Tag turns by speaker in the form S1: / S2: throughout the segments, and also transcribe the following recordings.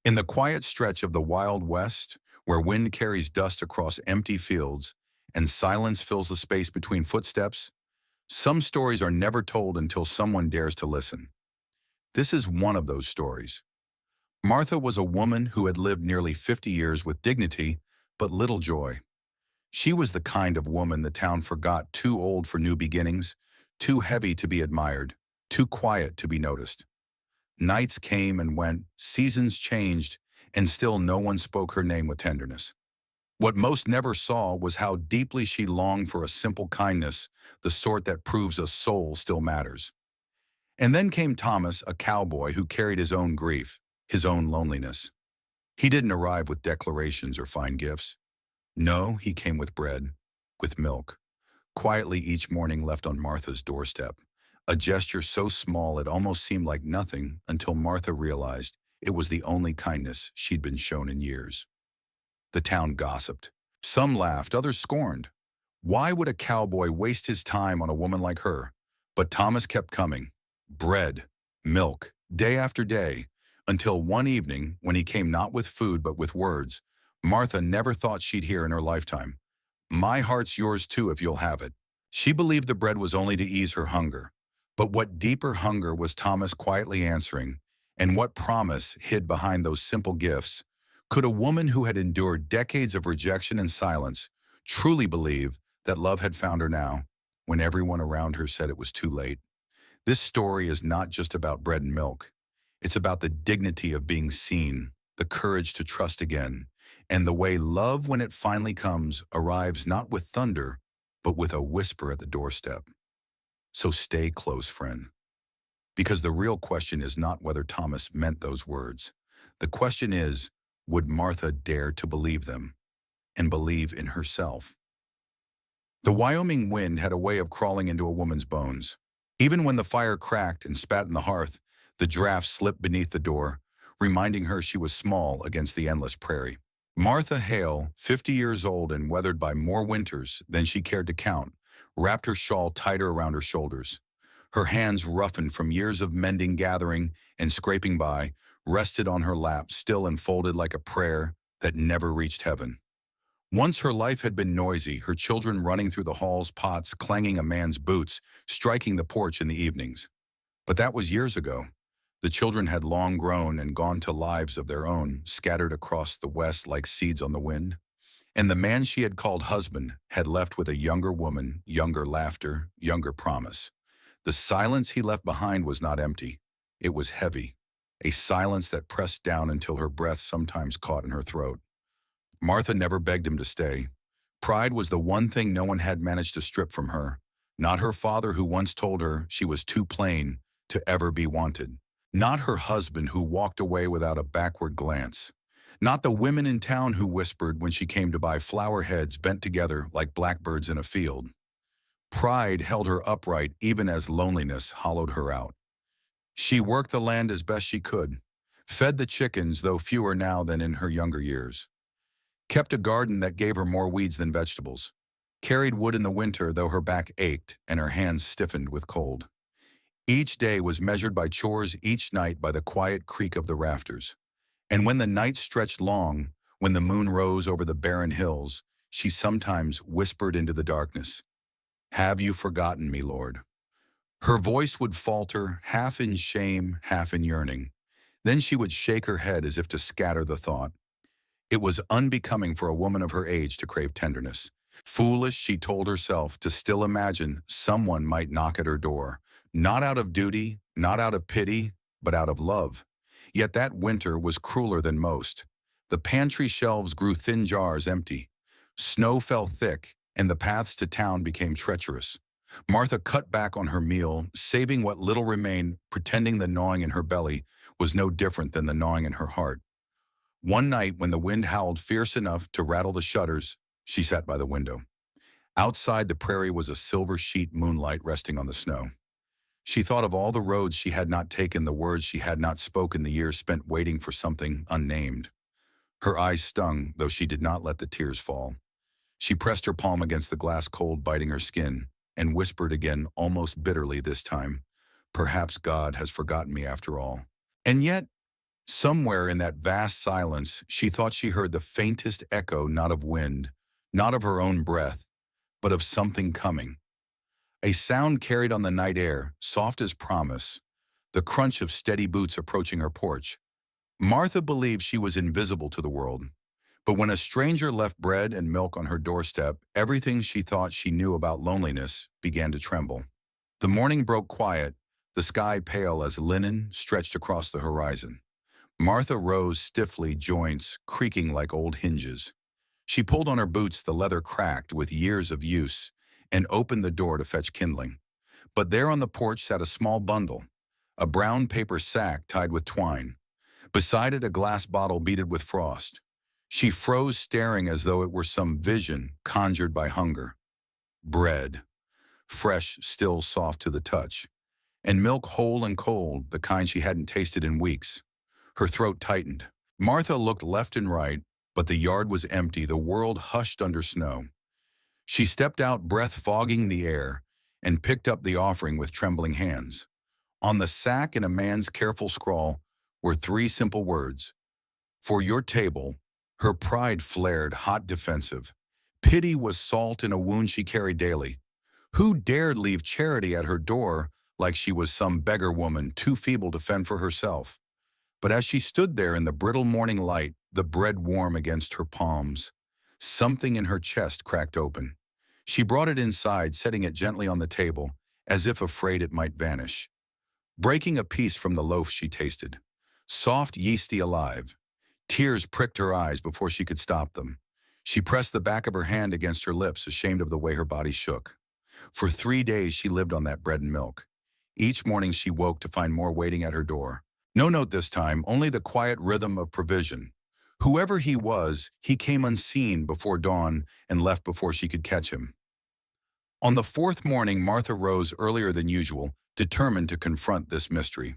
S1: In the quiet stretch of the Wild West, where wind carries dust across empty fields and silence fills the space between footsteps, some stories are never told until someone dares to listen. This is one of those stories. Martha was a woman who had lived nearly 50 years with dignity, but little joy. She was the kind of woman the town forgot, too old for new beginnings, too heavy to be admired, too quiet to be noticed. Nights came and went, seasons changed, and still no one spoke her name with tenderness. What most never saw was how deeply she longed for a simple kindness, the sort that proves a soul still matters. And then came Thomas, a cowboy who carried his own grief, his own loneliness. He didn't arrive with declarations or fine gifts. No, he came with bread, with milk, quietly each morning left on Martha's doorstep. A gesture so small it almost seemed like nothing until Martha realized it was the only kindness she'd been shown in years. The town gossiped. Some laughed, others scorned. Why would a cowboy waste his time on a woman like her? But Thomas kept coming. Bread, milk, day after day, until one evening, when he came not with food but with words, Martha never thought she'd hear in her lifetime. My heart's yours too if you'll have it. She believed the bread was only to ease her hunger. But what deeper hunger was Thomas quietly answering, and what promise hid behind those simple gifts? Could a woman who had endured decades of rejection and silence truly believe that love had found her now, when everyone around her said it was too late? This story is not just about bread and milk. It's about the dignity of being seen, the courage to trust again, and the way love, when it finally comes, arrives not with thunder, but with a whisper at the doorstep. So stay close, friend. Because the real question is not whether Thomas meant those words. The question is, would Martha dare to believe them and believe in herself? The Wyoming wind had a way of crawling into a woman's bones. Even when the fire cracked and spat in the hearth, the draft slipped beneath the door, reminding her she was small against the endless prairie. Martha Hale, 50 years old and weathered by more winters than she cared to count, wrapped her shawl tighter around her shoulders. Her hands, roughened from years of mending, gathering, and scraping by, rested on her lap, still enfolded like a prayer that never reached heaven. Once her life had been noisy, her children running through the halls, pots clanging a man's boots, striking the porch in the evenings. But that was years ago. The children had long grown and gone to lives of their own, scattered across the West like seeds on the wind. And the man she had called husband had left with a younger woman, younger laughter, younger promise. The silence he left behind was not empty. It was heavy, a silence that pressed down until her breath sometimes caught in her throat. Martha never begged him to stay. Pride was the one thing no one had managed to strip from her. Not her father, who once told her she was too plain to ever be wanted. Not her husband, who walked away without a backward glance. Not the women in town who whispered when she came to buy flower heads bent together like blackbirds in a field. Pride held her upright even as loneliness hollowed her out. She worked the land as best she could, fed the chickens, though fewer now than in her younger years, kept a garden that gave her more weeds than vegetables, carried wood in the winter though her back ached and her hands stiffened with cold. Each day was measured by chores, each night by the quiet creak of the rafters. And when the night stretched long, when the moon rose over the barren hills, she sometimes whispered into the darkness, "Have you forgotten me, Lord?" Her voice would falter, half in shame, half in yearning. Then she would shake her head as if to scatter the thought. It was unbecoming for a woman of her age to crave tenderness. Foolish, she told herself, to still imagine someone might knock at her door, not out of duty, not out of pity, but out of love. Yet that winter was crueler than most. The pantry shelves grew thin jars empty. Snow fell thick, and the paths to town became treacherous. Martha cut back on her meal, saving what little remained, pretending the gnawing in her belly was no different than the gnawing in her heart. One night, when the wind howled fierce enough to rattle the shutters, she sat by the window. Outside, the prairie was a silver sheet moonlight resting on the snow. She thought of all the roads she had not taken, the words she had not spoken, the years spent waiting for something unnamed. Her eyes stung, though she did not let the tears fall. She pressed her palm against the glass cold, biting her skin, and whispered again, almost bitterly this time, "Perhaps God has forgotten me after all." And yet, Somewhere in that vast silence, she thought she heard the faintest echo, not of wind, not of her own breath, but of something coming. A sound carried on the night air, soft as promise, the crunch of steady boots approaching her porch. Martha believed she was invisible to the world, but when a stranger left bread and milk on her doorstep, everything she thought she knew about loneliness began to tremble. The morning broke quiet, the sky pale as linen stretched across the horizon. Martha rose stiffly, joints creaking like old hinges. She pulled on her boots, the leather cracked with years of use, and opened the door to fetch kindling. But there on the porch sat a small bundle, a brown paper sack tied with twine. Beside it, a glass bottle beaded with frost. She froze, staring as though it were some vision conjured by hunger. Bread, fresh, still soft to the touch, and milk whole and cold, the kind she hadn't tasted in weeks. Her throat tightened. Martha looked left and right, but the yard was empty, the world hushed under snow. She stepped out, breath fogging the air, and picked up the offering with trembling hands. On the sack, in a man's careful scrawl, were three simple words. For your table. Her pride flared, hot, defensive. Pity was salt in a wound she carried daily. Who dared leave charity at her door like she was some beggar woman too feeble to fend for herself? But as she stood there in the brittle morning light, the bread warm against her palms, something in her chest cracked open. She brought it inside, setting it gently on the table, as if afraid it might vanish. Breaking a piece from the loaf she tasted. Soft, yeasty, alive. Tears pricked her eyes before she could stop them. She pressed the back of her hand against her lips, ashamed of the way her body shook. For 3 days she lived on that bread and milk. Each morning she woke to find more waiting at her door. No note this time, only the quiet rhythm of provision. Whoever he was, he came unseen before dawn and left before she could catch him. On the fourth morning, Martha rose earlier than usual, determined to confront this mystery.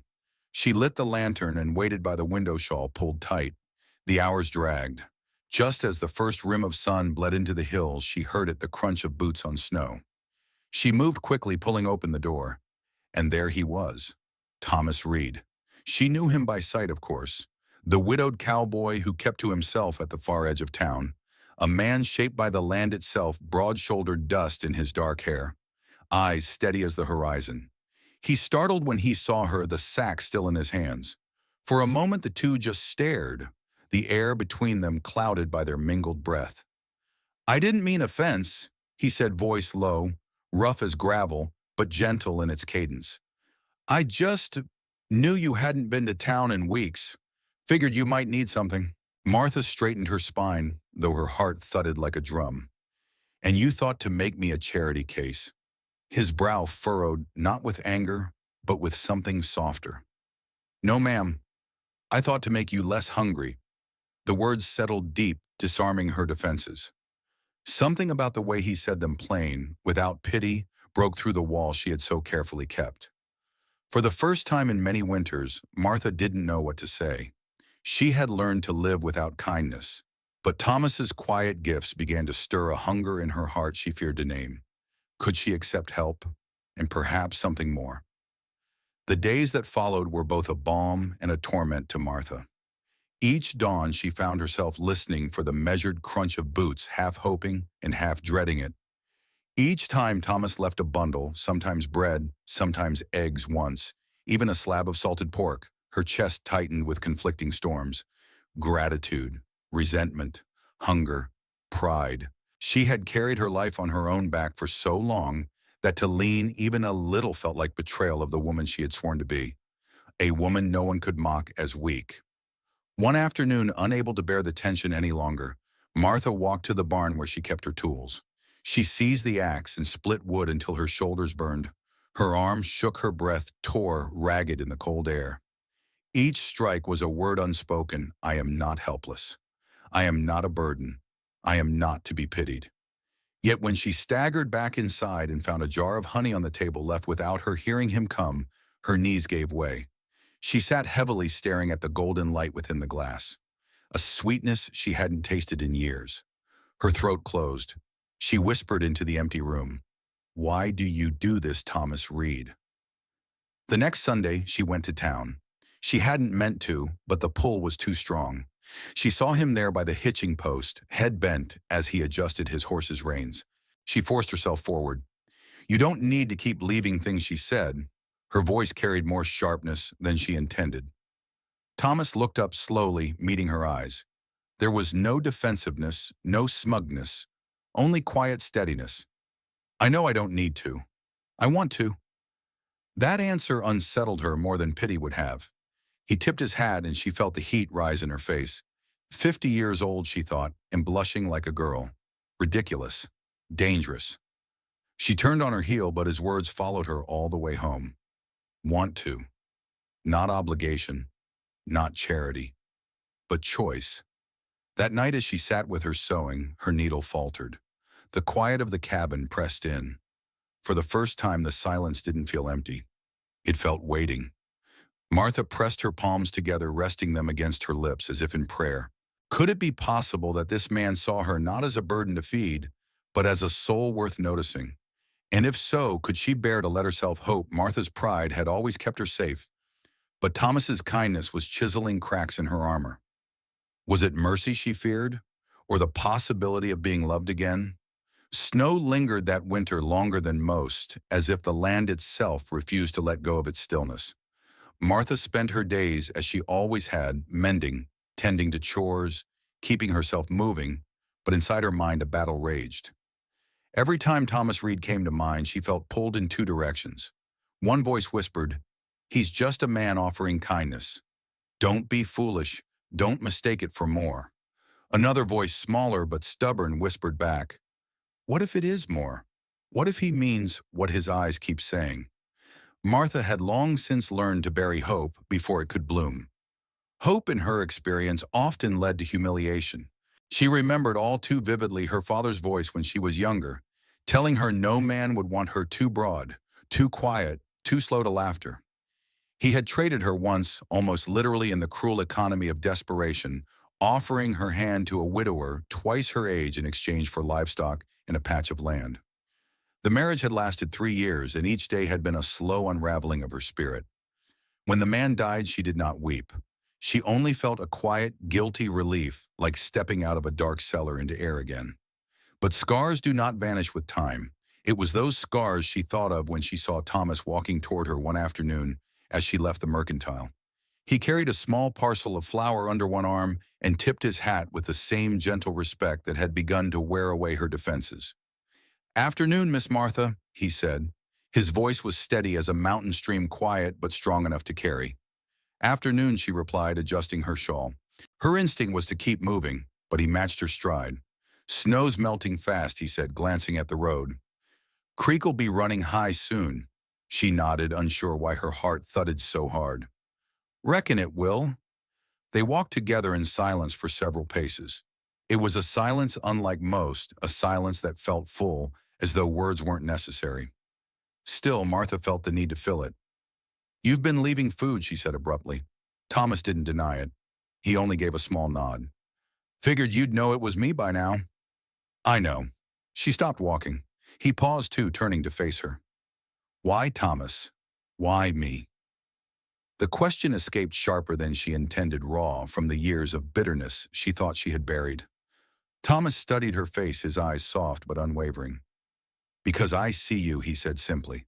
S1: She lit the lantern and waited by the window shawl pulled tight. The hours dragged. Just as the first rim of sun bled into the hills, she heard it, the crunch of boots on snow. She moved quickly, pulling open the door. And there he was, Thomas Reed. She knew him by sight, of course. The widowed cowboy who kept to himself at the far edge of town. A man shaped by the land itself, broad-shouldered, dust in his dark hair. Eyes steady as the horizon. He startled when he saw her, the sack still in his hands. For a moment the two just stared, the air between them clouded by their mingled breath. "I didn't mean offense," he said, voice low, rough as gravel, but gentle in its cadence. "I just knew you hadn't been to town in weeks. Figured you might need something." Martha straightened her spine, though her heart thudded like a drum. "And you thought to make me a charity case." His brow furrowed, not with anger, but with something softer. "No, ma'am. I thought to make you less hungry." The words settled deep, disarming her defenses. Something about the way he said them plain, without pity, broke through the wall she had so carefully kept. For the first time in many winters, Martha didn't know what to say. She had learned to live without kindness, but Thomas's quiet gifts began to stir a hunger in her heart she feared to name. Could she accept help, and perhaps something more? The days that followed were both a balm and a torment to Martha. Each dawn she found herself listening for the measured crunch of boots, half hoping and half dreading it. Each time Thomas left a bundle, sometimes bread, sometimes eggs once, even a slab of salted pork, her chest tightened with conflicting storms. Gratitude, resentment, hunger, pride. She had carried her life on her own back for so long that to lean even a little felt like betrayal of the woman she had sworn to be. A woman no one could mock as weak. One afternoon, unable to bear the tension any longer, Martha walked to the barn where she kept her tools. She seized the axe and split wood until her shoulders burned. Her arms shook, her breath tore ragged in the cold air. Each strike was a word unspoken. I am not helpless. I am not a burden. I am not to be pitied. Yet when she staggered back inside and found a jar of honey on the table left without her hearing him come, her knees gave way. She sat heavily, staring at the golden light within the glass, a sweetness she hadn't tasted in years. Her throat closed. She whispered into the empty room, "Why do you do this, Thomas Reed?" The next Sunday, she went to town. She hadn't meant to, but the pull was too strong. She saw him there by the hitching post, head bent as he adjusted his horse's reins. She forced herself forward. "You don't need to keep leaving things," she said. Her voice carried more sharpness than she intended. Thomas looked up slowly, meeting her eyes. There was no defensiveness, no smugness, only quiet steadiness. "I know I don't need to. I want to." That answer unsettled her more than pity would have. He tipped his hat and she felt the heat rise in her face. 50 years old, she thought, and blushing like a girl. Ridiculous. Dangerous. She turned on her heel, but his words followed her all the way home. Want to. Not obligation. Not charity. But choice. That night as she sat with her sewing, her needle faltered. The quiet of the cabin pressed in. For the first time, the silence didn't feel empty. It felt waiting. Martha pressed her palms together, resting them against her lips as if in prayer. Could it be possible that this man saw her not as a burden to feed, but as a soul worth noticing? And if so, could she bear to let herself hope? Martha's pride had always kept her safe, but Thomas's kindness was chiseling cracks in her armor. Was it mercy she feared, or the possibility of being loved again? Snow lingered that winter longer than most, as if the land itself refused to let go of its stillness. Martha spent her days, as she always had, mending, tending to chores, keeping herself moving, but inside her mind a battle raged. Every time Thomas Reed came to mind, she felt pulled in two directions. One voice whispered, "He's just a man offering kindness. Don't be foolish. Don't mistake it for more." Another voice, smaller but stubborn, whispered back, "What if it is more? What if he means what his eyes keep saying?" Martha had long since learned to bury hope before it could bloom. Hope, in her experience, often led to humiliation. She remembered all too vividly her father's voice when she was younger, telling her no man would want her too broad, too quiet, too slow to laughter. He had traded her once, almost literally in the cruel economy of desperation, offering her hand to a widower twice her age in exchange for livestock and a patch of land. The marriage had lasted 3 years, and each day had been a slow unraveling of her spirit. When the man died, she did not weep. She only felt a quiet, guilty relief, like stepping out of a dark cellar into air again. But scars do not vanish with time. It was those scars she thought of when she saw Thomas walking toward her one afternoon as she left the mercantile. He carried a small parcel of flour under one arm and tipped his hat with the same gentle respect that had begun to wear away her defenses. "Afternoon, Miss Martha," he said. His voice was steady as a mountain stream, quiet but strong enough to carry. "Afternoon," she replied, adjusting her shawl. Her instinct was to keep moving, but he matched her stride. "Snow's melting fast," he said, glancing at the road. "Creek'll be running high soon." She nodded, unsure why her heart thudded so hard. "Reckon it will." They walked together in silence for several paces. It was a silence unlike most, a silence that felt full, as though words weren't necessary. Still, Martha felt the need to fill it. "You've been leaving food," she said abruptly. Thomas didn't deny it. He only gave a small nod. "Figured you'd know it was me by now." "I know." She stopped walking. He paused too, turning to face her. "Why Thomas? Why me?" The question escaped sharper than she intended, raw from the years of bitterness she thought she had buried. Thomas studied her face, his eyes soft but unwavering. "Because I see you," he said simply.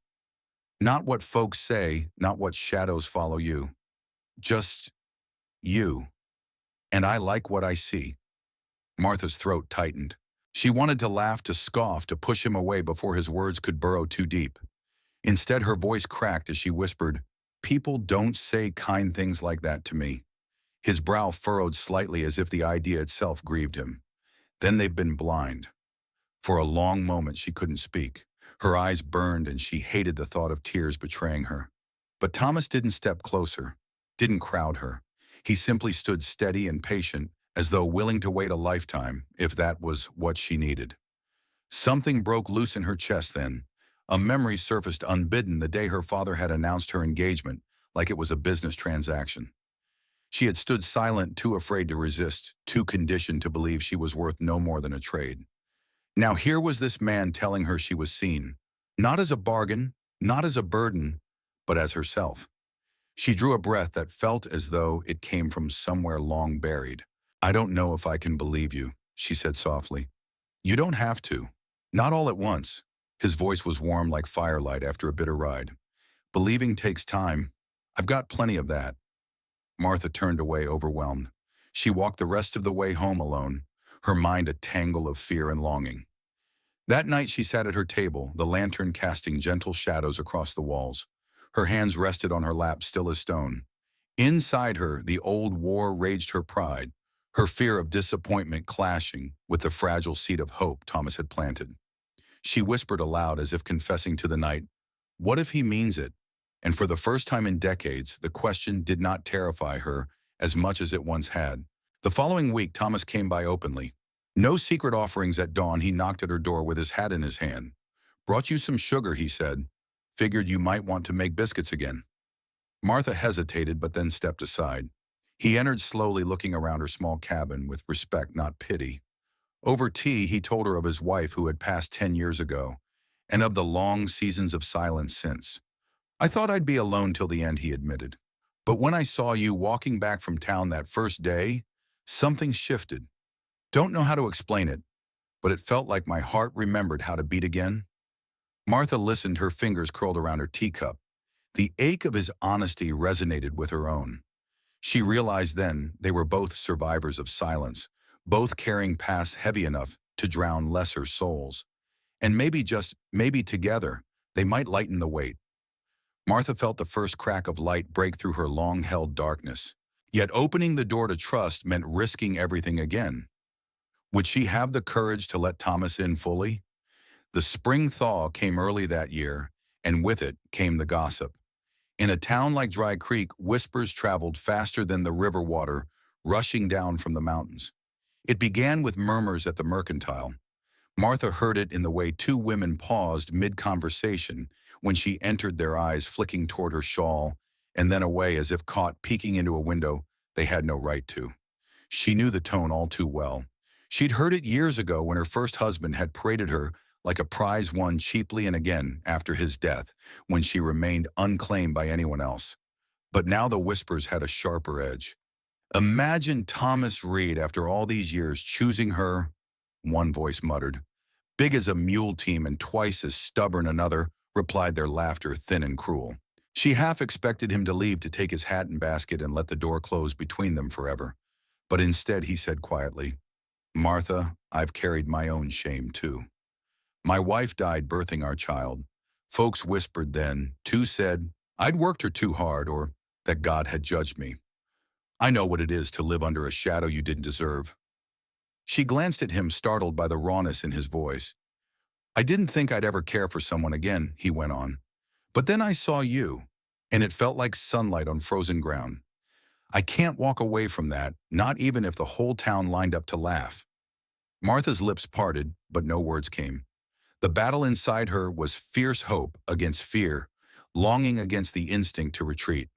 S1: "Not what folks say, not what shadows follow you. Just you. And I like what I see." Martha's throat tightened. She wanted to laugh, to scoff, to push him away before his words could burrow too deep. Instead, her voice cracked as she whispered, "People don't say kind things like that to me." His brow furrowed slightly as if the idea itself grieved him. "Then they've been blind." For a long moment she couldn't speak. Her eyes burned and she hated the thought of tears betraying her. But Thomas didn't step closer, didn't crowd her. He simply stood steady and patient, as though willing to wait a lifetime, if that was what she needed. Something broke loose in her chest then. A memory surfaced unbidden the day her father had announced her engagement, like it was a business transaction. She had stood silent, too afraid to resist, too conditioned to believe she was worth no more than a trade. Now here was this man telling her she was seen, not as a bargain, not as a burden, but as herself. She drew a breath that felt as though it came from somewhere long buried. "I don't know if I can believe you," she said softly. "You don't have to. Not all at once." His voice was warm like firelight after a bitter ride. "Believing takes time. I've got plenty of that." Martha turned away, overwhelmed. She walked the rest of the way home alone, her mind a tangle of fear and longing. That night she sat at her table, the lantern casting gentle shadows across the walls. Her hands rested on her lap, still as stone. Inside her, the old war raged her pride, her fear of disappointment clashing with the fragile seed of hope Thomas had planted. She whispered aloud as if confessing to the night, "What if he means it?" And for the first time in decades, the question did not terrify her as much as it once had. The following week, Thomas came by openly. No secret offerings at dawn, he knocked at her door with his hat in his hand. "Brought you some sugar," he said. "Figured you might want to make biscuits again." Martha hesitated but then stepped aside. He entered slowly, looking around her small cabin with respect, not pity. Over tea, he told her of his wife who had passed 10 years ago, and of the long seasons of silence since. "I thought I'd be alone till the end," he admitted. "But when I saw you walking back from town that first day, something shifted. Don't know how to explain it, but it felt like my heart remembered how to beat again." Martha listened, her fingers curled around her teacup. The ache of his honesty resonated with her own. She realized then they were both survivors of silence, both carrying past heavy enough to drown lesser souls. And maybe, just maybe together, they might lighten the weight. Martha felt the first crack of light break through her long-held darkness. Yet opening the door to trust meant risking everything again. Would she have the courage to let Thomas in fully? The spring thaw came early that year, and with it came the gossip. In a town like Dry Creek, whispers traveled faster than the river water rushing down from the mountains. It began with murmurs at the mercantile. Martha heard it in the way two women paused mid-conversation when she entered, their eyes flicking toward her shawl and then away as if caught peeking into a window they had no right to. She knew the tone all too well. She'd heard it years ago when her first husband had paraded her like a prize won cheaply, and again after his death, when she remained unclaimed by anyone else. But now the whispers had a sharper edge. "Imagine Thomas Reed after all these years choosing her," one voice muttered. "Big as a mule team and twice as stubborn," another replied, their laughter thin and cruel. She half expected him to leave to take his hat and basket and let the door close between them forever. But instead he said quietly, "Martha, I've carried my own shame too. My wife died birthing our child. Folks whispered then, two said, I'd worked her too hard or that God had judged me. I know what it is to live under a shadow you didn't deserve." She glanced at him, startled by the rawness in his voice. "I didn't think I'd ever care for someone again," he went on. "But then I saw you, and it felt like sunlight on frozen ground. I can't walk away from that, not even if the whole town lined up to laugh." Martha's lips parted, but no words came. The battle inside her was fierce hope against fear, longing against the instinct to retreat.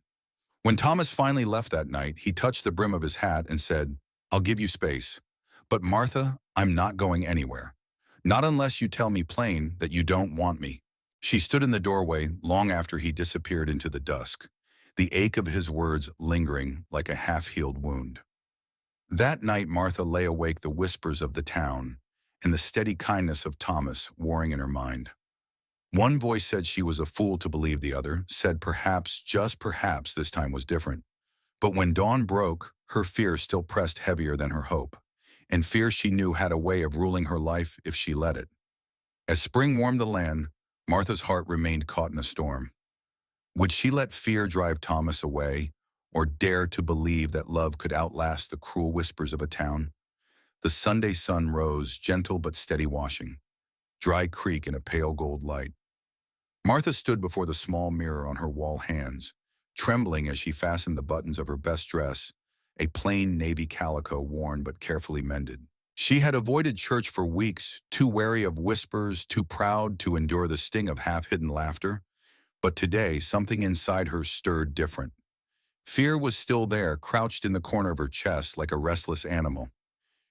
S1: When Thomas finally left that night, he touched the brim of his hat and said, "I'll give you space. But Martha, I'm not going anywhere. Not unless you tell me plain that you don't want me." She stood in the doorway long after he disappeared into the dusk, the ache of his words lingering like a half-healed wound. That night Martha lay awake, the whispers of the town and the steady kindness of Thomas warring in her mind. One voice said she was a fool to believe, the other said perhaps, just perhaps, this time was different. But when dawn broke, her fear still pressed heavier than her hope, and fear she knew had a way of ruling her life if she let it. As spring warmed the land, Martha's heart remained caught in a storm. Would she let fear drive Thomas away, or dare to believe that love could outlast the cruel whispers of a town? The Sunday sun rose, gentle but steady, washing Dry Creek in a pale gold light. Martha stood before the small mirror on her wall, hands trembling as she fastened the buttons of her best dress, a plain navy calico worn but carefully mended. She had avoided church for weeks, too wary of whispers, too proud to endure the sting of half-hidden laughter. But today, something inside her stirred different. Fear was still there, crouched in the corner of her chest like a restless animal.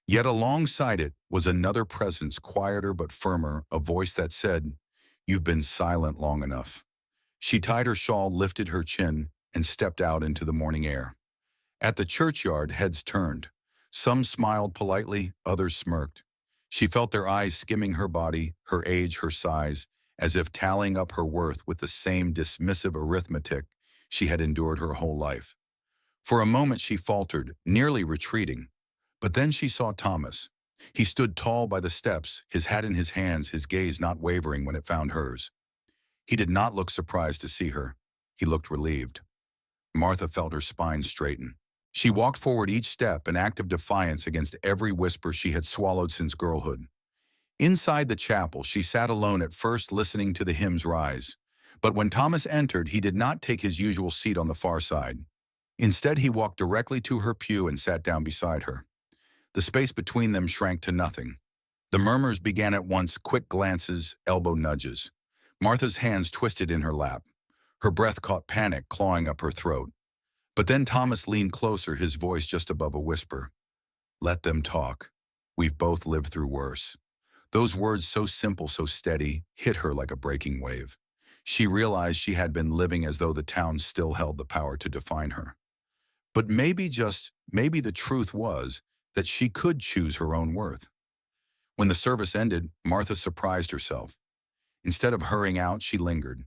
S1: Yet alongside it was another presence, quieter but firmer, a voice that said, "You've been silent long enough." She tied her shawl, lifted her chin, and stepped out into the morning air. At the churchyard, heads turned. Some smiled politely, others smirked. She felt their eyes skimming her body, her age, her size, as if tallying up her worth with the same dismissive arithmetic she had endured her whole life. For a moment she faltered, nearly retreating. But then she saw Thomas. He stood tall by the steps, his hat in his hands, his gaze not wavering when it found hers. He did not look surprised to see her. He looked relieved. Martha felt her spine straighten. She walked forward each step, an act of defiance against every whisper she had swallowed since girlhood. Inside the chapel, she sat alone at first, listening to the hymns rise. But when Thomas entered, he did not take his usual seat on the far side. Instead, he walked directly to her pew and sat down beside her. The space between them shrank to nothing. The murmurs began at once, quick glances, elbow nudges. Martha's hands twisted in her lap. Her breath caught panic clawing up her throat. But then Thomas leaned closer, his voice just above a whisper. "Let them talk. We've both lived through worse." Those words, so simple, so steady, hit her like a breaking wave. She realized she had been living as though the town still held the power to define her. But maybe, just maybe, the truth was that she could choose her own worth. When the service ended, Martha surprised herself. Instead of hurrying out, she lingered.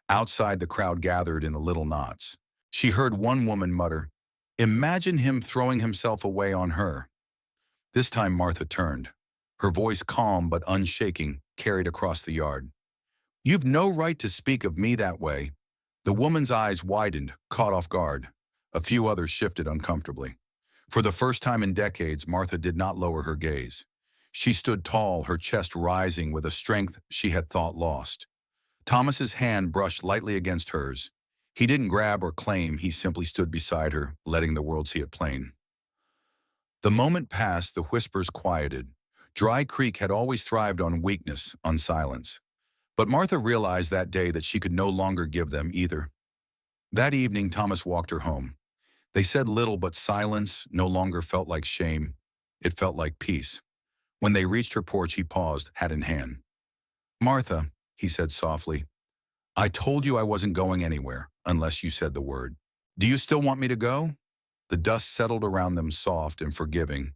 S1: Outside, the crowd gathered in little knots. She heard one woman mutter, "Imagine him throwing himself away on her." This time Martha turned. Her voice, calm but unshaking, carried across the yard. "You've no right to speak of me that way." The woman's eyes widened, caught off guard. A few others shifted uncomfortably. For the first time in decades, Martha did not lower her gaze. She stood tall, her chest rising with a strength she had thought lost. Thomas's hand brushed lightly against hers. He didn't grab or claim, he simply stood beside her, letting the world see it plain. The moment passed, the whispers quieted. Dry Creek had always thrived on weakness, on silence. But Martha realized that day that she could no longer give them either. That evening, Thomas walked her home. They said little, but silence no longer felt like shame. It felt like peace. When they reached her porch, he paused, hat in hand. "Martha," he said softly, "I told you I wasn't going anywhere, unless you said the word. Do you still want me to go?" The dust settled around them, soft and forgiving.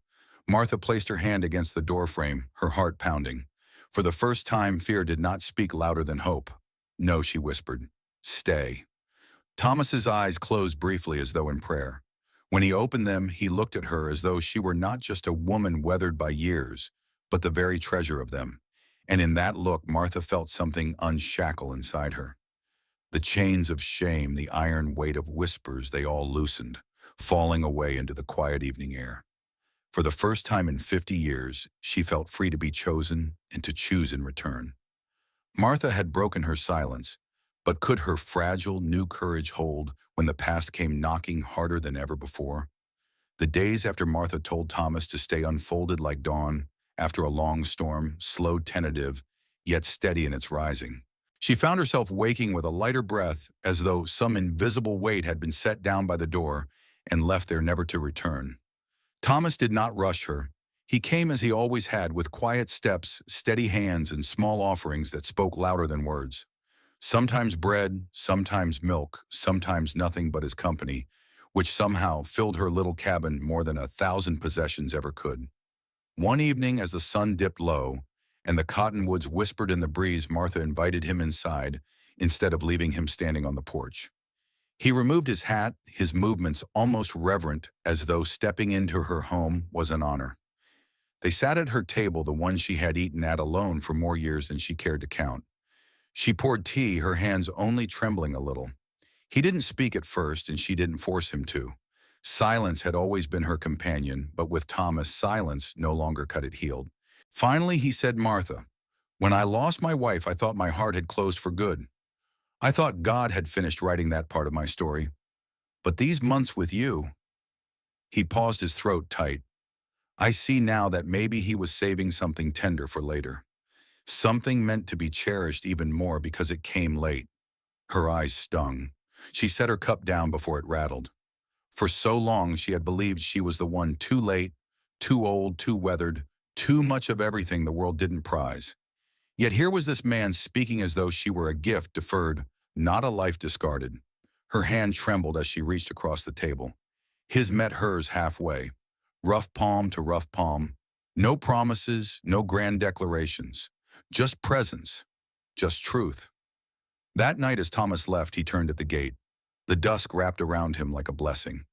S1: Martha placed her hand against the doorframe, her heart pounding. For the first time, fear did not speak louder than hope. "No," she whispered. "Stay." Thomas's eyes closed briefly as though in prayer. When he opened them, he looked at her as though she were not just a woman weathered by years, but the very treasure of them. And in that look, Martha felt something unshackle inside her. The chains of shame, the iron weight of whispers, they all loosened, falling away into the quiet evening air. For the first time in 50 years, she felt free to be chosen and to choose in return. Martha had broken her silence, but could her fragile, new courage hold when the past came knocking harder than ever before? The days after Martha told Thomas to stay unfolded like dawn, after a long storm, slow, tentative, yet steady in its rising. She found herself waking with a lighter breath, as though some invisible weight had been set down by the door and left there never to return. Thomas did not rush her. He came as he always had, with quiet steps, steady hands, and small offerings that spoke louder than words. Sometimes bread, sometimes milk, sometimes nothing but his company, which somehow filled her little cabin more than 1,000 possessions ever could. One evening, as the sun dipped low and the cottonwoods whispered in the breeze, Martha invited him inside instead of leaving him standing on the porch. He removed his hat, his movements almost reverent, as though stepping into her home was an honor. They sat at her table, the one she had eaten at alone for more years than she cared to count. She poured tea, her hands only trembling a little. He didn't speak at first, and she didn't force him to. Silence had always been her companion, but with Thomas, silence no longer cut it healed. Finally, he said, "Martha, when I lost my wife, I thought my heart had closed for good. I thought God had finished writing that part of my story. But these months with you—" He paused, his throat tight. "I see now that maybe he was saving something tender for later. Something meant to be cherished even more because it came late." Her eyes stung. She set her cup down before it rattled. For so long she had believed she was the one, too late, too old, too weathered, too much of everything the world didn't prize. Yet here was this man speaking as though she were a gift deferred, not a life discarded. Her hand trembled as she reached across the table. His met hers halfway, rough palm to rough palm. No promises, no grand declarations. Just presence, just truth. That night as Thomas left, he turned at the gate. The dusk wrapped around him like a blessing.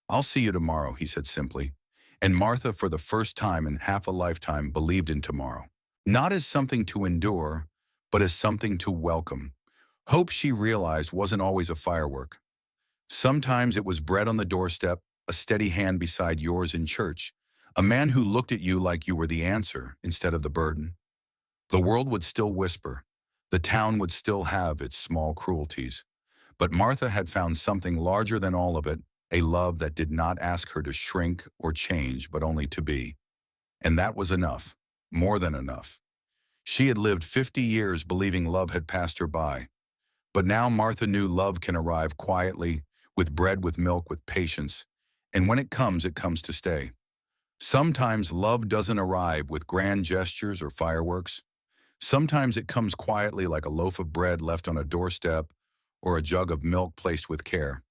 S1: "I'll see you tomorrow," he said simply. And Martha, for the first time in half a lifetime, believed in tomorrow. Not as something to endure, but as something to welcome. Hope, she realized, wasn't always a firework. Sometimes it was bread on the doorstep, a steady hand beside yours in church, a man who looked at you like you were the answer instead of the burden. The world would still whisper. The town would still have its small cruelties. But Martha had found something larger than all of it, a love that did not ask her to shrink or change, but only to be. And that was enough, more than enough. She had lived 50 years believing love had passed her by. But now Martha knew love can arrive quietly, with bread, with milk, with patience. And when it comes to stay. Sometimes love doesn't arrive with grand gestures or fireworks. Sometimes it comes quietly, like a loaf of bread left on a doorstep or a jug of milk placed with care.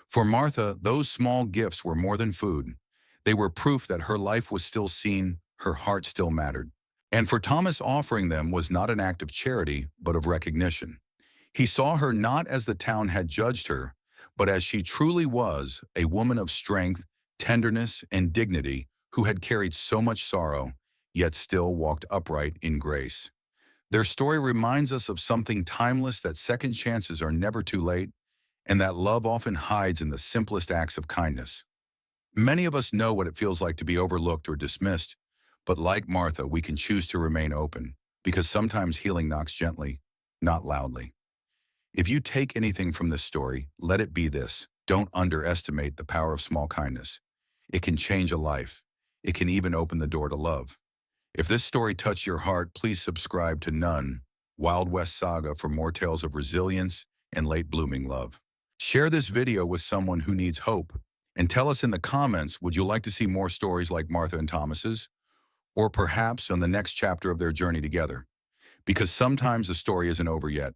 S1: For Martha, those small gifts were more than food. They were proof that her life was still seen, her heart still mattered. And for Thomas, offering them was not an act of charity, but of recognition. He saw her not as the town had judged her, but as she truly was, a woman of strength, tenderness, and dignity who had carried so much sorrow, yet still walked upright in grace. Their story reminds us of something timeless, that second chances are never too late, and that love often hides in the simplest acts of kindness. Many of us know what it feels like to be overlooked or dismissed, but like Martha, we can choose to remain open, because sometimes healing knocks gently, not loudly. If you take anything from this story, let it be this: don't underestimate the power of small kindness. It can change a life. It can even open the door to love. If this story touched your heart, please subscribe to None, Wild West Saga, for more tales of resilience and late-blooming love. Share this video with someone who needs hope. And tell us in the comments, would you like to see more stories like Martha and Thomas's? Or perhaps on the next chapter of their journey together? Because sometimes the story isn't over yet.